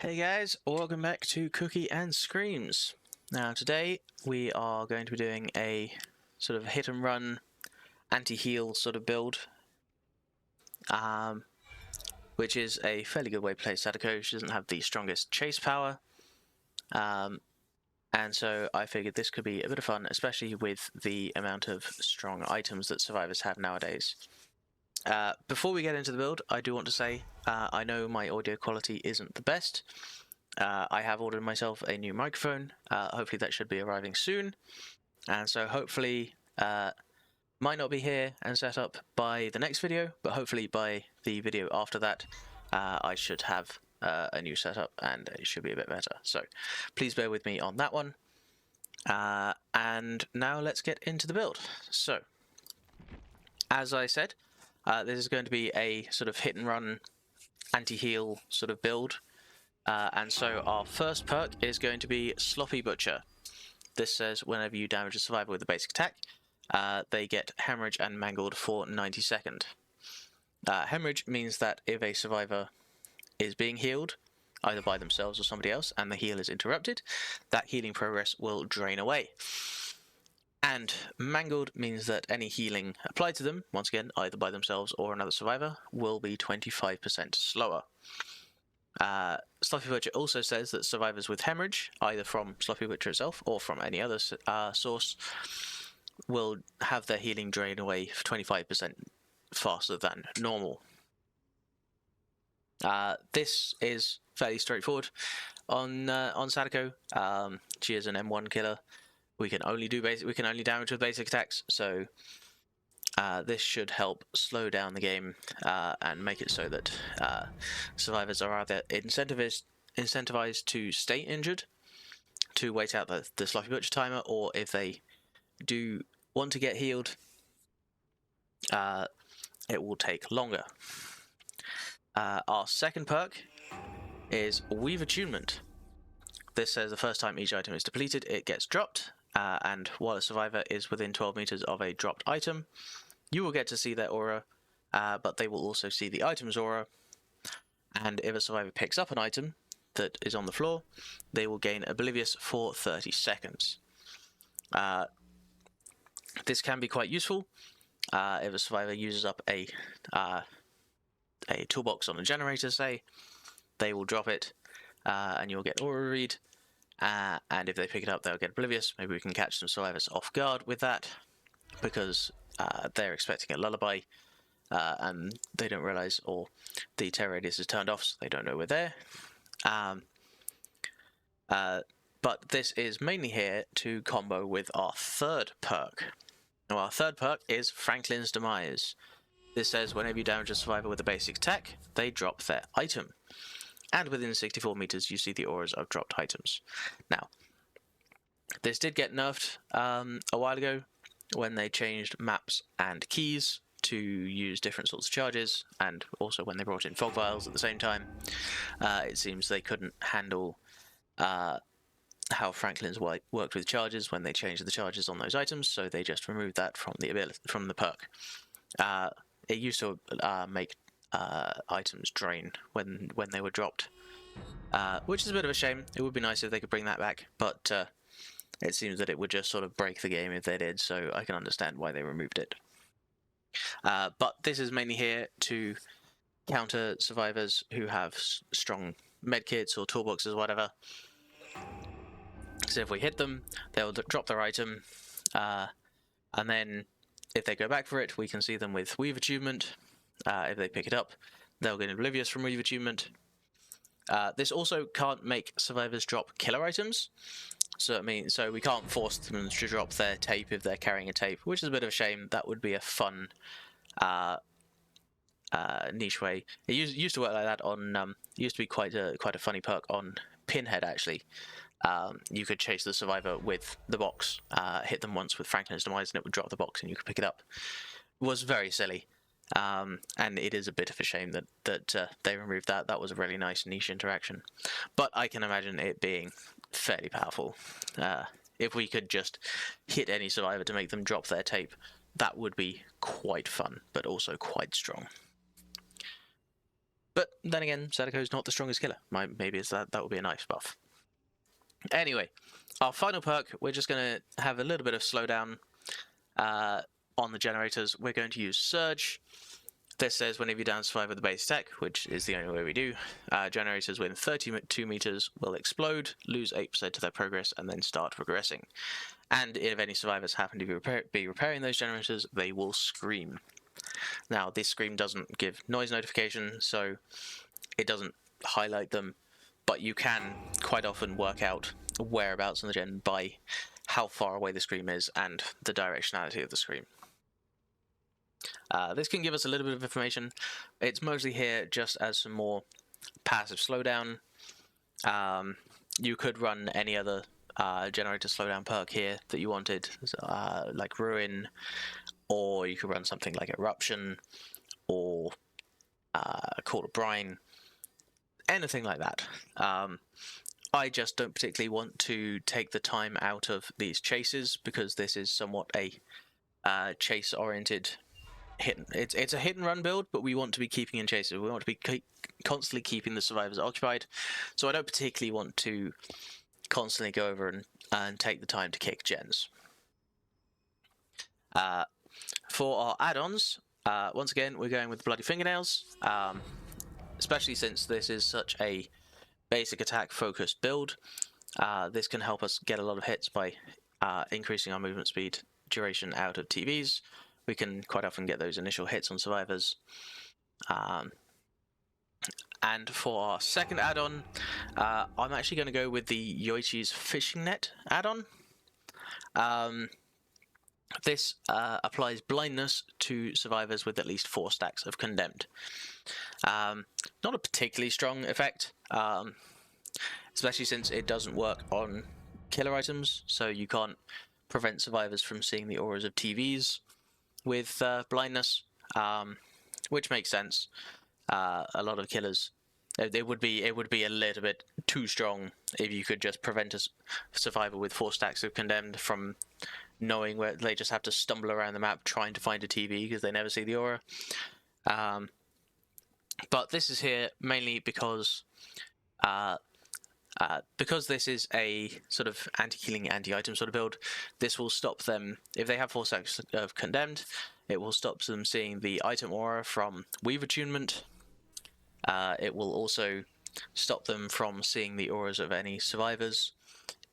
Hey guys, welcome back to Cookie and Screams. Now today we are going to be doing a sort of hit and run anti-heal sort of build, which is a fairly good way to play Sadako. She doesn't have the strongest chase power, and so I figured this could be a bit of fun, especially with the amount of strong items that survivors have nowadays. Before we get into the build, I do want to say I know my audio quality isn't the best. I have ordered myself a new microphone. Hopefully that should be arriving soon, and so hopefully might not be here and set up by the next video, but hopefully by the video after that I should have a new setup and it should be a bit better. So please bear with me on that one. And now let's get into the build. So as I said, this is going to be a sort of hit and run anti-heal sort of build. And so our first perk is going to be Sloppy Butcher. This says whenever you damage a survivor with a basic attack, they get Hemorrhage and Mangled for 90 seconds. Hemorrhage means that if a survivor is being healed, either by themselves or somebody else, and the heal is interrupted, that healing progress will drain away. And Mangled means that any healing applied to them, once again, either by themselves or another survivor, will be 25% slower. Sloppy Butcher also says that survivors with hemorrhage, either from Sloppy Butcher itself or from any other source, will have their healing drain away 25% faster than normal. This is fairly straightforward. On Sadako, she is an M1 killer. We can only damage with basic attacks, so this should help slow down the game and make it so that survivors are either incentivized to stay injured, to wait out the Sloppy Butcher timer, or if they do want to get healed, it will take longer. Our second perk is Weave Attunement. This says the first time each item is depleted, it gets dropped, and while a survivor is within 12 meters of a dropped item, you will get to see their aura, but they will also see the item's aura. And if a survivor picks up an item that is on the floor, they will gain Oblivious for 30 seconds. This can be quite useful. If a survivor uses up a toolbox on a generator, say, they will drop it, and you'll get aura read. And if they pick it up, they'll get Oblivious. Maybe we can catch some survivors off guard with that, because they're expecting a lullaby, and they don't realize, or the terror radius is turned off, so they don't know we're there. But this is mainly here to combo with our third perk. Now, our third perk is Franklin's Demise. This says whenever you damage a survivor with a basic attack, they drop their item. And within 64 meters, you see the auras of dropped items. Now, this did get nerfed a while ago, when they changed maps and keys to use different sorts of charges, and also when they brought in fog vials at the same time. It seems they couldn't handle how Franklin's worked with charges when they changed the charges on those items, so they just removed that from the perk. It used to make items drain when they were dropped, which is a bit of a shame. It would be nice if they could bring that back, but it seems that it would just sort of break the game if they did, so I can understand why they removed it. But this is mainly here to counter survivors who have strong medkits or toolboxes or whatever. So if we hit them, they'll drop their item, and then if they go back for it, we can see them with Weave Attunement. If they pick it up, they'll get Oblivious from Weave Attunement. This also can't make survivors drop killer items. So we can't force them to drop their tape if they're carrying a tape, which is a bit of a shame. That would be a fun niche way. It used to work like that on. Used to be quite a funny perk on Pinhead, actually. You could chase the survivor with the box, hit them once with Franklin's Demise, and it would drop the box, and you could pick it up. It was very silly, and it is a bit of a shame that they removed that. That was a really nice niche interaction, but I can imagine it being fairly powerful. If we could just hit any survivor to make them drop their tape, that would be quite fun, but also quite strong. But then again, Sadako's not the strongest killer. Maybe it's that would be a nice buff. Anyway, our final perk, we're just going to have a little bit of slowdown on the generators. We're going to use Surge. This says whenever you down survive with the base tech, which is the only way we do, generators within 32 meters will explode, lose 8% of their progress, and then start regressing. And if any survivors happen to be repairing those generators, they will scream. Now, this scream doesn't give noise notification, so it doesn't highlight them, but you can quite often work out whereabouts on the gen by how far away the scream is and the directionality of the scream. This can give us a little bit of information. It's mostly here just as some more passive slowdown. You could run any other generator slowdown perk here that you wanted, like Ruin, or you could run something like Eruption, or Call of Brine, anything like that. I just don't particularly want to take the time out of these chases, because this is somewhat a chase-oriented it's a hit and run build, but we want to be keeping in chases. We want to be constantly keeping the survivors occupied, so I don't particularly want to constantly go over and take the time to kick gens. For our add-ons, once again, we're going with Bloody Fingernails, especially since this is such a basic attack focused build. This can help us get a lot of hits by increasing our movement speed duration out of TVs. We can quite often get those initial hits on survivors. And for our second add-on, I'm actually going to go with the Yoichi's Fishing Net add-on. This applies blindness to survivors with at least 4 stacks of Condemned. Not a particularly strong effect, especially since it doesn't work on killer items, so you can't prevent survivors from seeing the auras of TVs with blindness, which makes sense. A lot of killers, it would be a little bit too strong if you could just prevent a survivor with 4 stacks of Condemned from knowing where they just have to stumble around the map trying to find a TV because they never see the aura. But this is here mainly because this is a sort of anti-healing, anti-item sort of build. This will stop them, if they have 4 stacks of Condemned, it will stop them seeing the item aura from Weave Attunement. It will also stop them from seeing the auras of any survivors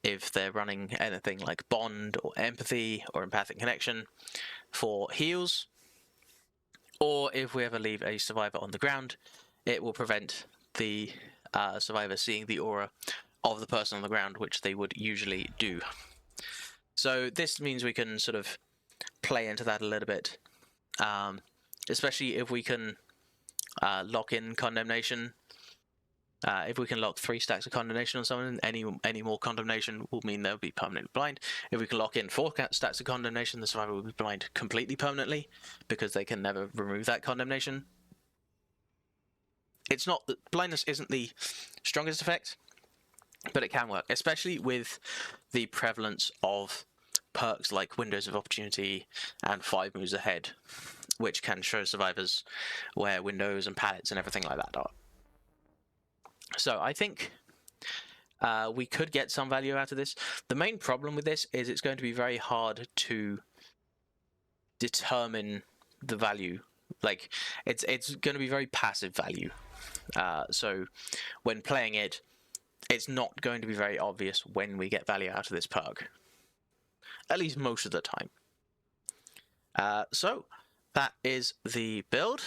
if they're running anything like Bond or Empathy or Empathic Connection for heals. Or if we ever leave a survivor on the ground, it will prevent the survivor seeing the aura of the person on the ground, which they would usually do. So this means we can sort of play into that a little bit, especially if we can lock in Condemnation. If we can lock 3 stacks of Condemnation on someone, any more Condemnation will mean they'll be permanently blind. If we can lock in 4 stacks of Condemnation, the survivor will be blind completely permanently, because they can never remove that Condemnation. It's not that blindness isn't the strongest effect, but it can work, especially with the prevalence of perks like Windows of Opportunity and 5 Moves Ahead, which can show survivors where windows and pallets and everything like that are. So I think we could get some value out of this. The main problem with this is it's going to be very hard to determine the value. Like, it's going to be very passive value. So when playing it, it's not going to be very obvious when we get value out of this perk. At least most of the time. So that is the build.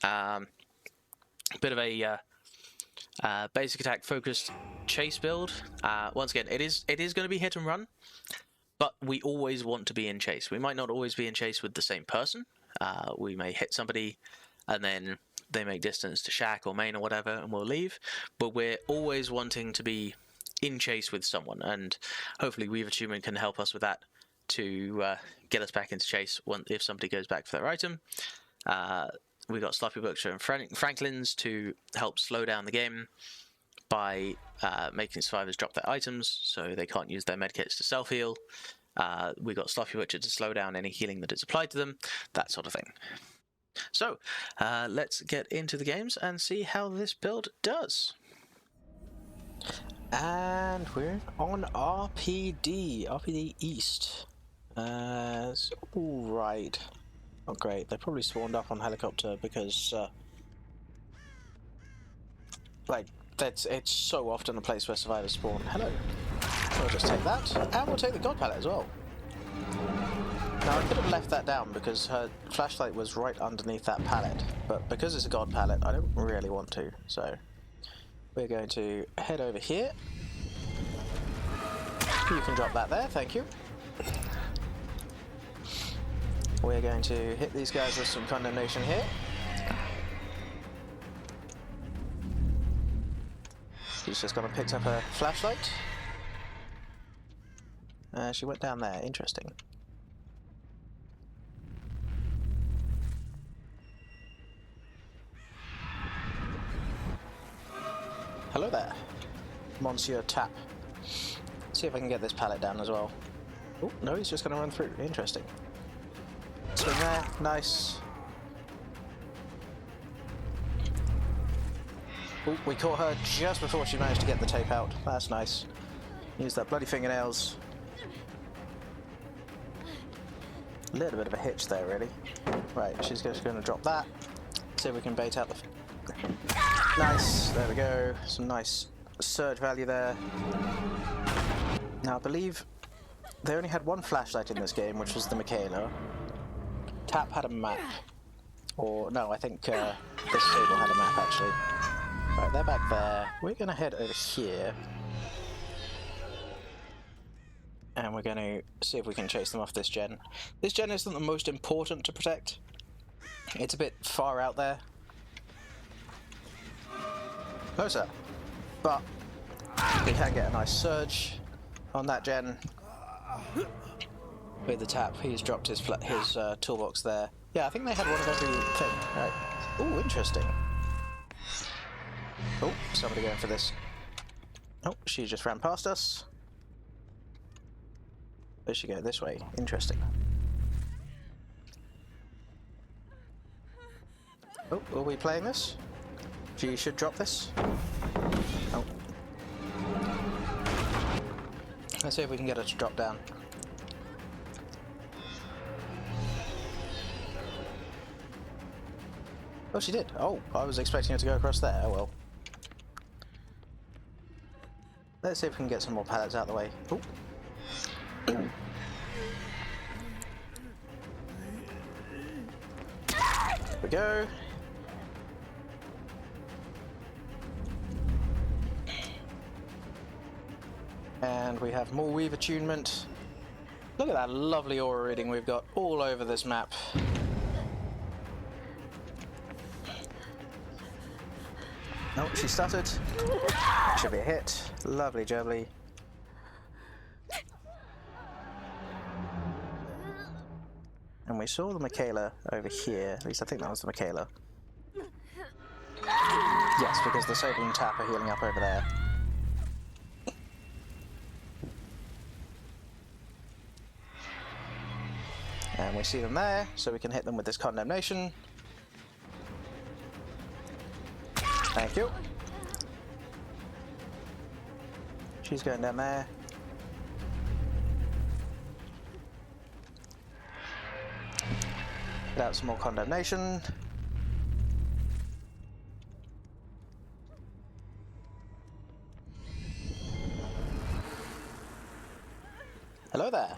Bit of a basic attack focused chase build. Once again, it is going to be hit and run, but we always want to be in chase. We might not always be in chase with the same person. We may hit somebody and then they make distance to shack or main or whatever and we'll leave, but we're always wanting to be in chase with someone, and hopefully Weave Attunement can help us with that to get us back into chase if somebody goes back for their item. We got Sloppy Butcher and Franklin's to help slow down the game by making survivors drop their items so they can't use their medkits to self-heal. We got Sloppy Butcher to slow down any healing that is applied to them, that sort of thing. So, let's get into the games and see how this build does. And we're on RPD East. Alright. Oh great, they probably spawned up on helicopter because, like, it's so often a place where survivors spawn. Hello. We'll just take that, and we'll take the god pallet as well. Now I could have left that down because her flashlight was right underneath that pallet, but because it's a god pallet, I don't really want to, so we're going to head over here. You can drop that there, thank you. We're going to hit these guys with some condemnation here. She's just gone and picked up her flashlight. She went down there, interesting. Hello there, Monsieur Tap. See if I can get this pallet down as well. Oh, no, he's just going to run through. Interesting. Swing there, nice. Oh, we caught her just before she managed to get the tape out. That's nice. Use that bloody fingernails. A little bit of a hitch there, really. Right, she's just going to drop that. See if we can bait out the... Nice, there we go. Some nice surge value there. Now, I believe they only had one flashlight in this game, which was the Michaela. Tap had a map. Or, no, I think this table had a map, actually. Right, they're back there. We're going to head over here. And we're going to see if we can chase them off this gen. This gen isn't the most important to protect. It's a bit far out there. Closer. But we can get a nice surge on that gen. With the Tap, he's dropped his toolbox there. Yeah, I think they had one of everything. Right. Ooh, interesting. Oh, somebody going for this. Oh, she just ran past us. Where she go? This way. Interesting. Oh, are we playing this? She should drop this. Oh. Let's see if we can get her to drop down. Oh, she did. Oh, I was expecting her to go across there. Oh well. Let's see if we can get some more pallets out of the way. Oh. Here we go. And we have more weave attunement. Look at that lovely aura reading we've got all over this map. Oh, she stuttered. Should be a hit. Lovely jubbly. And we saw the Michaela over here. At least I think that was the Michaela. Yes, because the Sable and Tap are healing up over there. And we see them there, so we can hit them with this condemnation. Thank you. She's going down there. Get out some more condemnation. Hello there.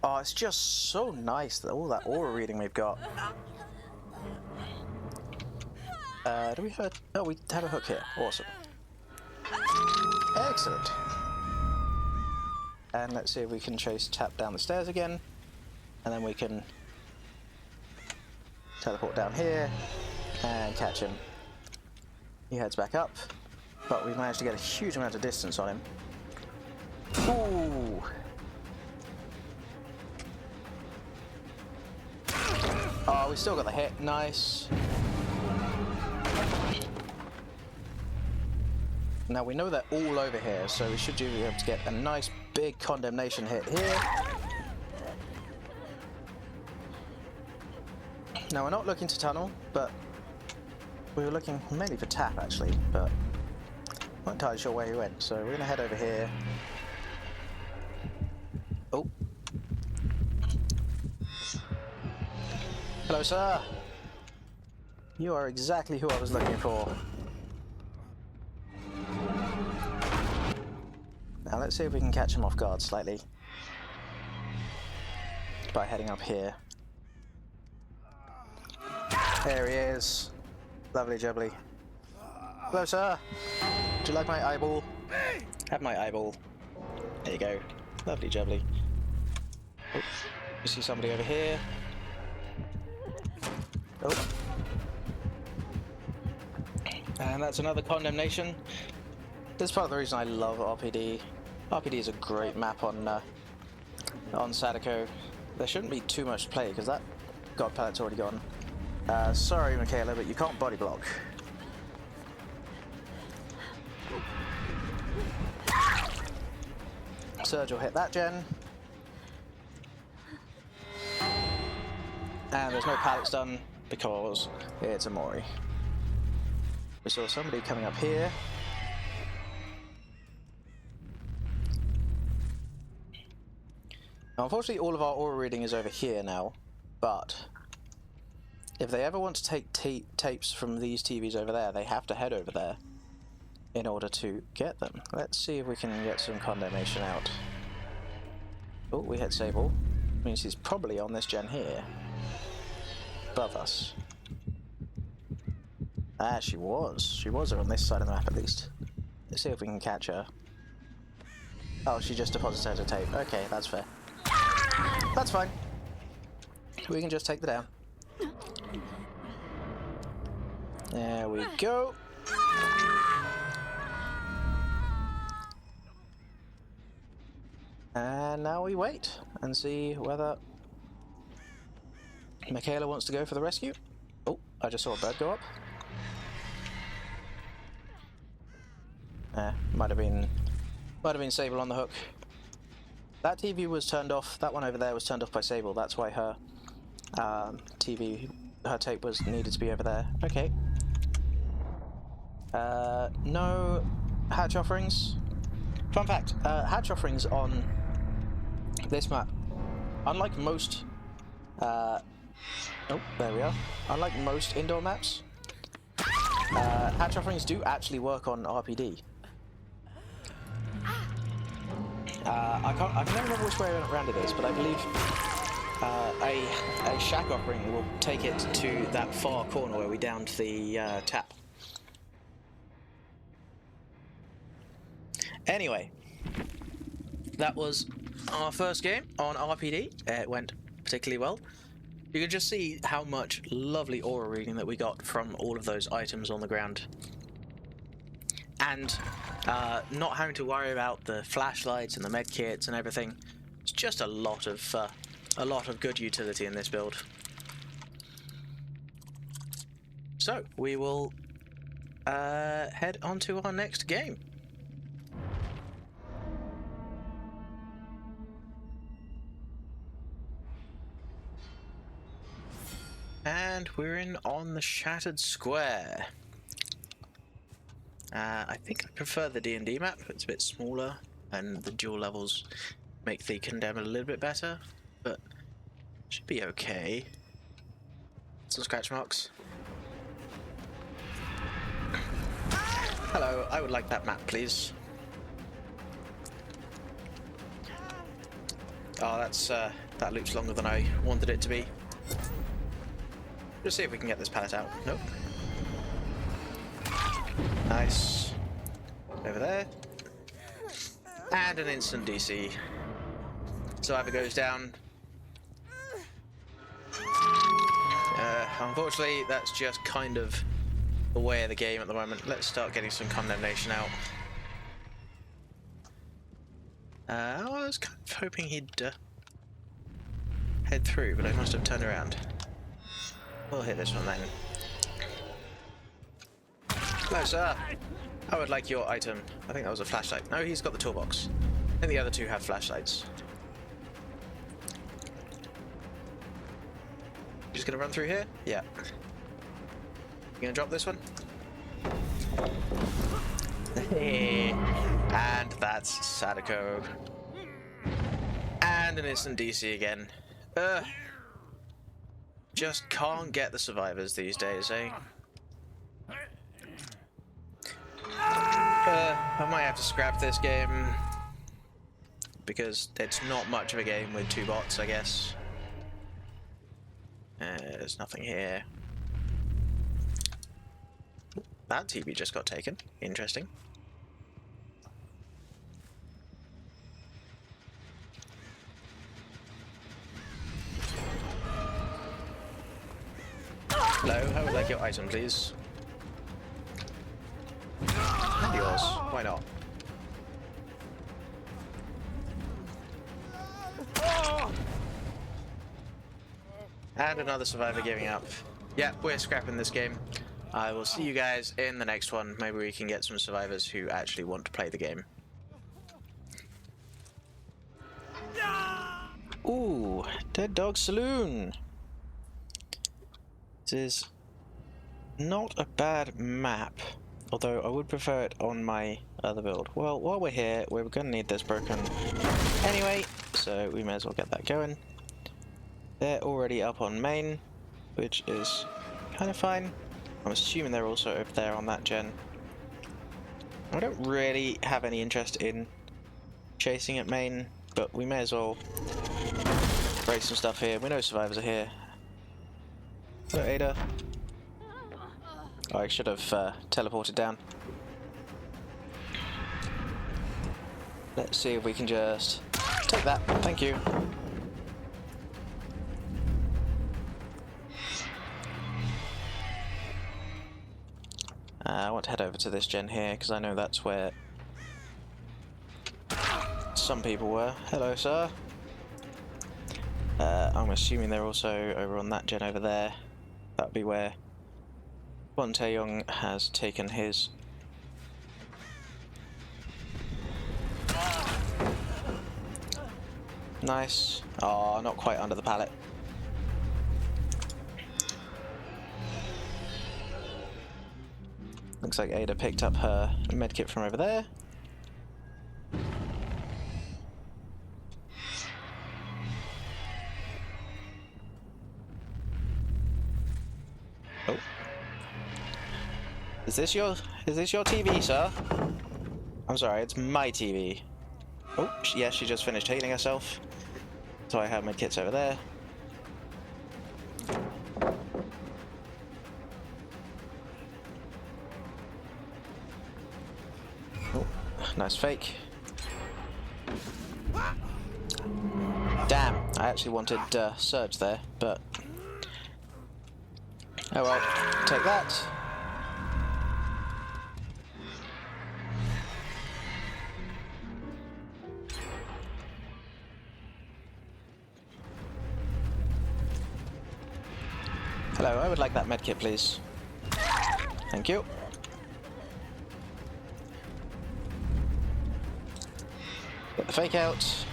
Oh, it's just so nice that all that aura reading we've got. Do we have? Oh, we have a hook here. Awesome. Excellent. And let's see if we can chase Tap down the stairs again, and then we can teleport down here and catch him. He heads back up, but we've managed to get a huge amount of distance on him. Ooh. Oh, we still got the hit. Nice. Now we know they're all over here, so we should be able to get a nice big condemnation hit here. Now we're not looking to tunnel, but we were looking mainly for tap actually, but not entirely sure where he went, so we're gonna head over here. Oh. Hello, sir. You are exactly who I was looking for. Now let's see if we can catch him off guard slightly by heading up here. There he is. Lovely jubbly. Hello, sir. Would you like my eyeball? Have my eyeball. There you go. Lovely jubbly. Oh, you see somebody over here. Oh. And that's another condemnation. This is part of the reason I love RPD. RPD is a great map on Sadako. There shouldn't be too much to play because that god pallet's already gone. Sorry, Michaela, but you can't body block. Surge will hit that gen. And there's no pallets done because it's a Mori. We saw somebody coming up here. Now, unfortunately, all of our aura reading is over here now, but if they ever want to take tapes from these TVs over there, they have to head over there in order to get them. Let's see if we can get some condemnation out. Oh, we hit Sable. Means he's probably on this gen here. Above us. Ah, she was. She was on this side of the map at least. Let's see if we can catch her. Oh, she just deposited her tape. Okay, that's fair. That's fine. We can just take the down. There we go. And now we wait and see whether Michaela wants to go for the rescue. Oh, I just saw a bird go up. Might have been Sable on the hook. That TV was turned off. That one over there was turned off by Sable. That's why her her tape was needed to be over there. Okay. No hatch offerings. Fun fact: hatch offerings on this map, unlike most. Oh, there we are. Unlike most indoor maps, hatch offerings do actually work on RPD. I can never remember which way around it is, but I believe a shack offering will take it to that far corner where we downed the tap. Anyway, that was our first game on RPD. It went particularly well. You can just see how much lovely aura reading that we got from all of those items on the ground. And not having to worry about the flashlights and the med kits and everything. It's just a lot of good utility in this build. So we will head on to our next game. And we're in on the Shattered Square. I think I prefer the D&D map. It's a bit smaller and the dual levels make the condemn a little bit better, but should be okay. Some scratch marks. Hello, I would like that map, please. Oh, that loop's longer than I wanted it to be. Just see if we can get this pallet out. Nope. Nice. Over there. And an instant DC. Survivor goes down. Unfortunately, that's just kind of the way of the game at the moment. Let's start getting some condemnation out. I was kind of hoping he'd head through, but I must have turned around. We'll hit this one then. Hello, sir. I would like your item. I think that was a flashlight. No, he's got the toolbox. I think the other two have flashlights. Just just gonna run through here? Yeah. You gonna drop this one? And that's Sadako. And an instant DC again. Just can't get the survivors these days, eh? I might have to scrap this game. Because it's not much of a game with 2 bots, I guess. There's nothing here. That TV just got taken. Interesting. Hello, I would like your item, please. And yours. Why not? And another survivor giving up. Yeah, we're scrapping this game. I will see you guys in the next one. Maybe we can get some survivors who actually want to play the game. Ooh, Dead Dog Saloon. This is not a bad map, although I would prefer it on my other build. Well, while we're here, we're going to need this broken anyway, so we may as well get that going. They're already up on main, which is kind of fine. I'm assuming they're also over there on that gen. I don't really have any interest in chasing at main, but we may as well break some stuff here. We know survivors are here. Hello, Ada. Oh, I should have teleported down. Let's see if we can just take that. Thank you. I want to head over to this gen here because I know that's where some people were. Hello, sir. I'm assuming they're also over on that gen over there. That'd be where Won Tae-young has taken his. Nice. Oh, not quite under the pallet. Looks like Ada picked up her medkit from over there. Oh. Is this your TV, sir? I'm sorry, it's my TV. Oh, yes, she just finished healing herself. So I have medkits over there. Nice fake. Damn, I actually wanted Surge there, but oh well, take that. Hello, I would like that medkit, please. Thank you. Get the fake out.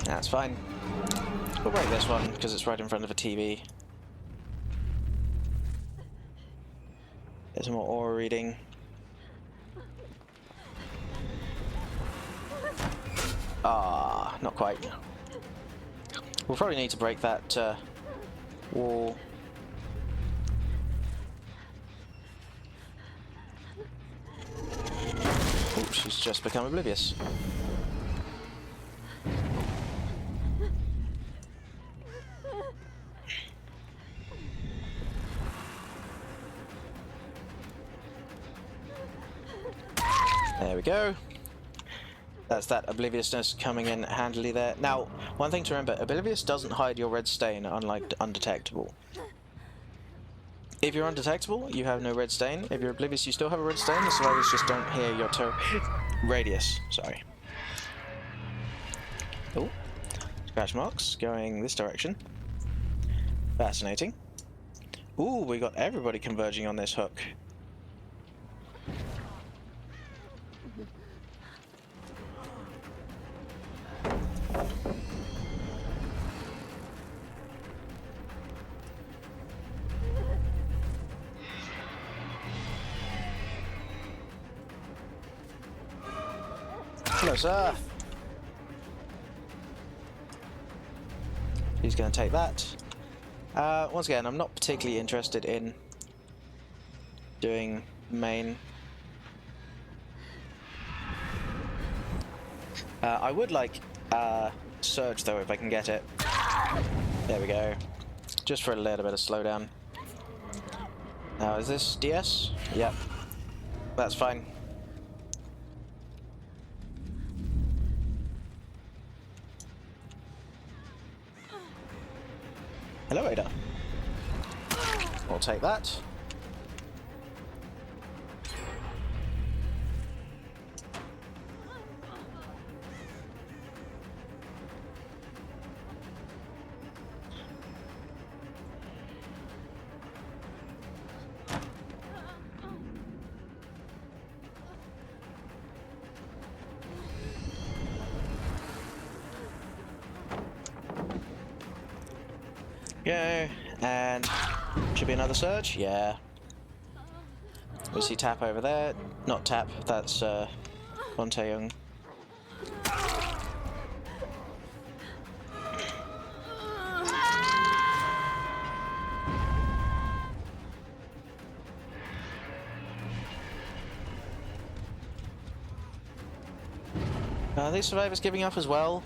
That's fine. We'll break this one because it's right in front of a TV. Get some more aura reading. Ah, not quite. We'll probably need to break that wall. Oh, she's just become oblivious. There we go. That's that obliviousness coming in handily there. Now, one thing to remember, oblivious doesn't hide your red stain, unlike undetectable. If you're undetectable, you have no red stain. If you're oblivious, you still have a red stain. The survivors just don't hear your radius. Sorry. Oh, scratch marks going this direction. Fascinating. Ooh, we got everybody converging on this hook. No, sir. He's going to take that. Once again, I'm not particularly interested in doing main. I would like Surge, though, if I can get it. There we go. Just for a little bit of slowdown. Now, is this DS? Yep. That's fine. Hello, Ada. We'll take that. Go, and should be another surge. Yeah. We see Tap over there. Not Tap. That's Montaeyoung. Are these survivors giving up as well?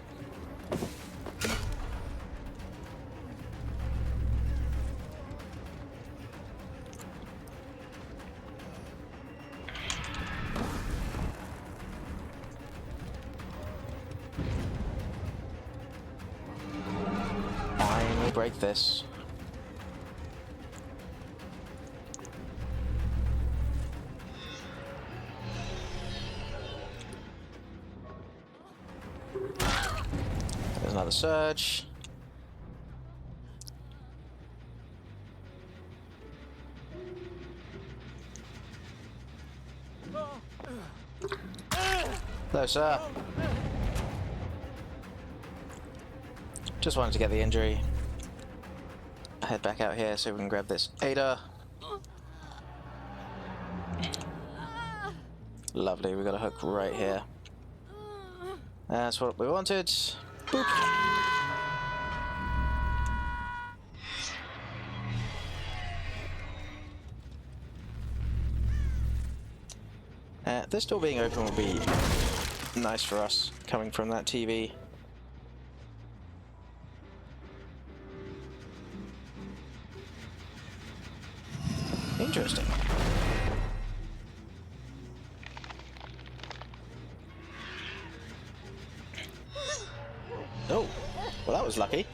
Break this. There's another surge. Hello, sir. Just wanted to get the injury. Head back out here so we can grab this Ada. Lovely, we got a hook right here. That's what we wanted. Boop. This door being open will be nice for us, coming from that TV. Interesting. Oh, well that was lucky.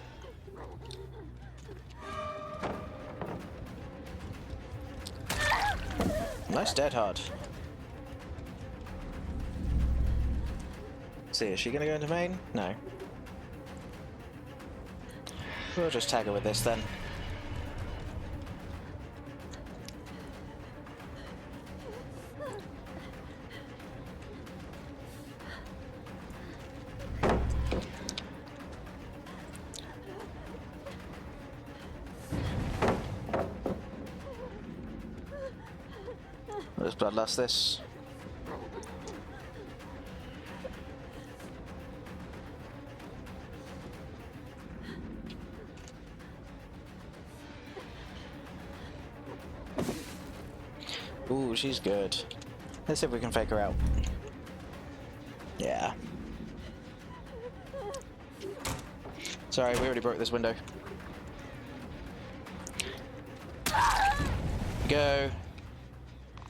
Nice dead hard. See, is she gonna go into main? No. We'll just tag her with this then. Let's bloodlust this. Ooh, she's good. Let's see if we can fake her out. Yeah. Sorry, we already broke this window. Go.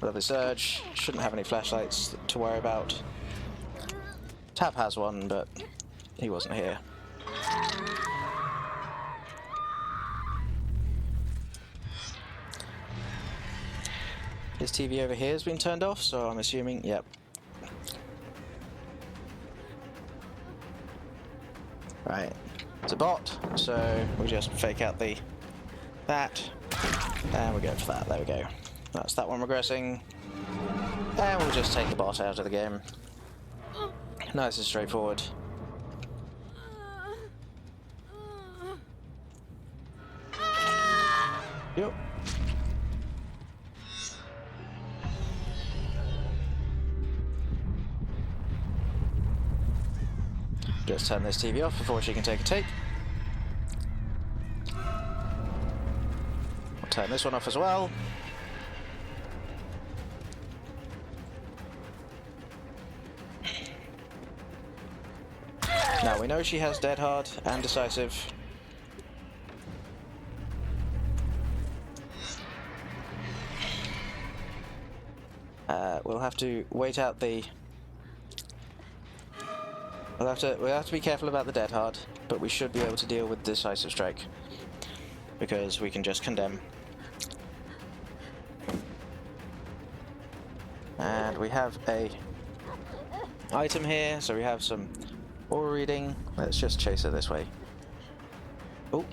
Lovely surge. Shouldn't have any flashlights to worry about. Tap has one, but he wasn't here. This TV over here has been turned off, so I'm assuming, yep. Right, it's a bot, so we just fake out that, and we go for that. There we go. That's that one regressing, and we'll just take the bot out of the game. Nice and straightforward. Yep. Just turn this TV off before she can take a take. I'll turn this one off as well. Now we know she has Dead Hard and Decisive. We'll have to wait out the... We'll have to be careful about the Dead Hard, but we should be able to deal with Decisive Strike because we can just condemn. And we have a item here, so we have some aura reading. Let's just chase her this way. Oh.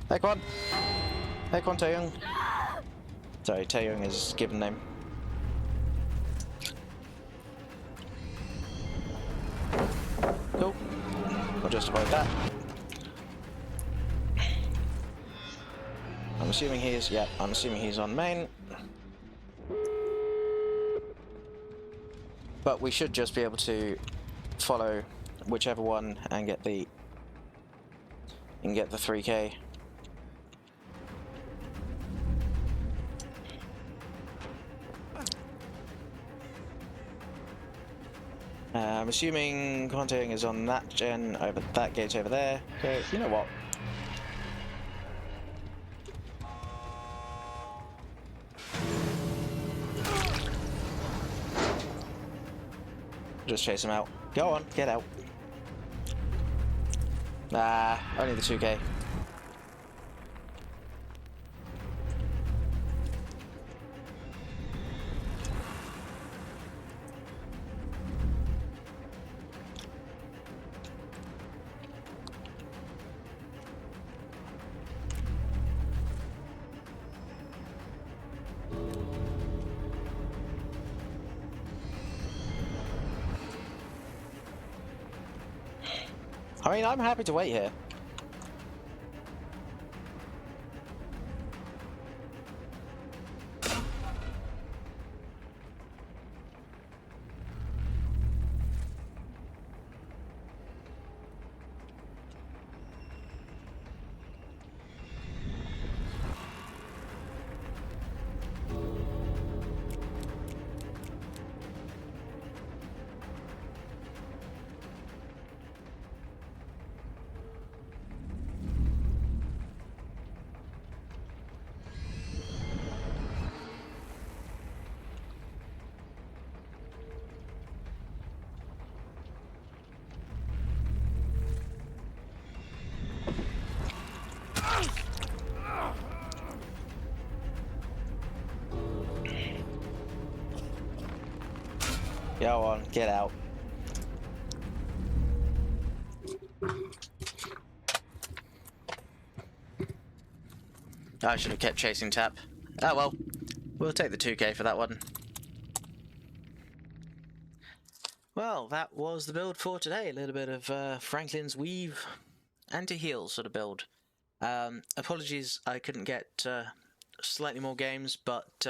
Ekwan! Ekwan Taeyong. Sorry, Taeyong is his given name. Cool. We'll just avoid that. I'm assuming he's... yeah, I'm assuming he's on main. But we should just be able to follow whichever one and get the... and get the 3k. I'm assuming Containg is on that gen, over that gate over there. Okay, you know what? Just chase him out. Go on, get out. Only the 2k. I mean, I'm happy to wait here. Go on, get out. I should have kept chasing Tap. Ah well, we'll take the 2k for that one. Well, that was the build for today. A little bit of Franklin's Weave anti-heal sort of build. Apologies I couldn't get slightly more games, but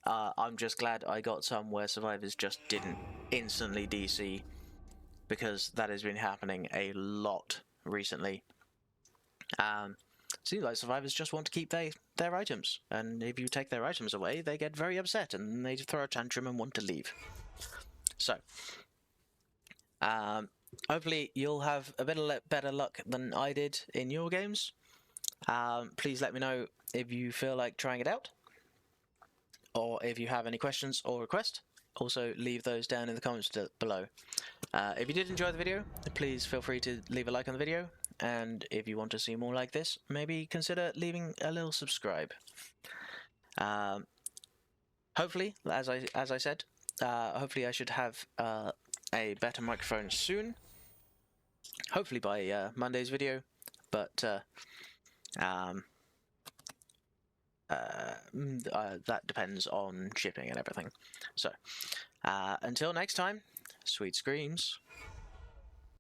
I'm just glad I got some where survivors just didn't instantly DC, because that has been happening a lot recently. Seems like survivors just want to keep their items, and if you take their items away, they get very upset and they throw a tantrum and want to leave. So, hopefully you'll have a bit better luck than I did in your games. Please let me know if you feel like trying it out, or if you have any questions or requests. Also leave those down in the comments below. If you did enjoy the video, please feel free to leave a like on the video, and if you want to see more like this, maybe consider leaving a little subscribe. Hopefully, as I said, hopefully I should have a better microphone soon. Hopefully by Monday's video, but that depends on shipping and everything. So, until next time, sweet screams.